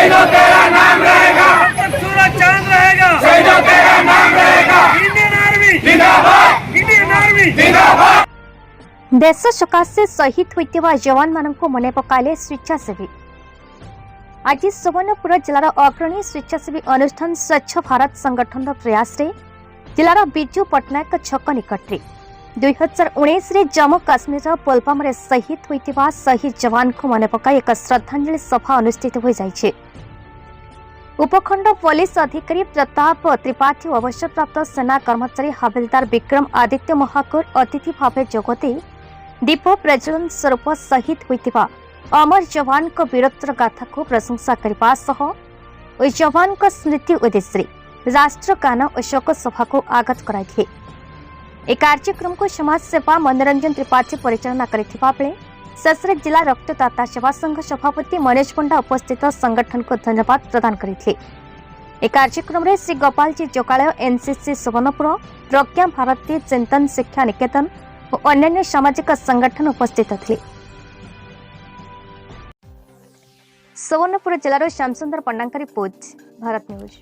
शहीदों तेरा नाम रहेगा, सूरज चांद रहेगा, शहीदों तेरा नाम रहेगा। इंडियन आर्मी जिंदाबाद, इंडियन आर्मी जिंदाबाद। देश सकाशे शहीद होइतिबा जवान मानक मने पकाइले स्वेच्छासेवी। आज सुवर्णपुर जिलार अग्रणी स्वेच्छासेवी अनुष्ठान स्वच्छ भारत संगठन प्रयास रे जिलार बिजू पट्टनायक छक निकट 2019 रे जम्मू काश्मीर पुलवामा रे शहीद होइतिबा शहीद जवान को मने पकाई एक श्रद्धांजलि सभा अनुष्ठित हो जाइछे। उपखंड पुलिस अधिकारी प्रताप त्रिपाठी अवसरप्राप्त सेना कर्मचारी हविलदार विक्रम आदित्य महाकुर अतिथि भाव जोगदे दीप प्रज्वलन स्वरूप शहीद होइतिबा अमर जवान को वीरत्व गाथा को प्रशंसा करने सह जवान को स्मृति उद्देश्य राष्ट्रगान और शोक सभा को आगत कराइथिले। ए कार्यक्रम को समाज सेवा मनोरंजन त्रिपाठी परिचालना करथिबा बेले शेषरे जिला रक्तदाता सेवा संघ सभापति मनीष पंडा उपस्थित संगठन को धन्यवाद प्रदान करथिले। ए कार्यक्रम रे श्री गोपाल जी जोगालय एनसीसी सुवर्णपुर प्रज्ञा भारती चिंतन शिक्षा निकेतन और अन्य सामाजिक संगठन उपस्थित थे। सुवर्णपुर जिलार श्यामसुंदर पंडांका रिपोर्ट, भारत न्यूज।